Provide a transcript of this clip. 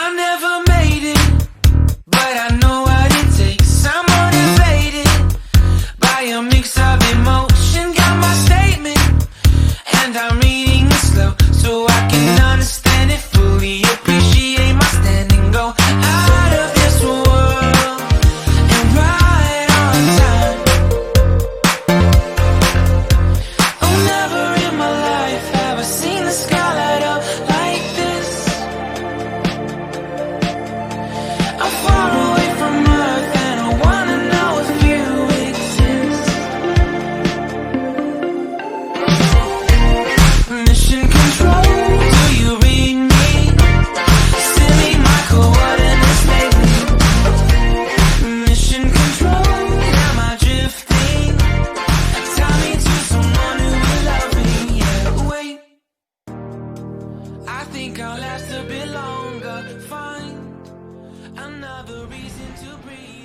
I never made it, but I know what it takes. I'm motivated by a mix of emotion. Got my statement, and I'm reading it slow so I can understand it fully. Appreciate my stand and go out of this world and right on time. Oh, never in my life have I seen the sky light up like this. I'm far away from Earth and I wanna know if you exist. Mission control, do you read me? Send me my coordinates lately. Mission control, am I drifting? Tie me to someone who will love me. Yeah, wait, I think I'll last a bit longer. Find another reason to breathe.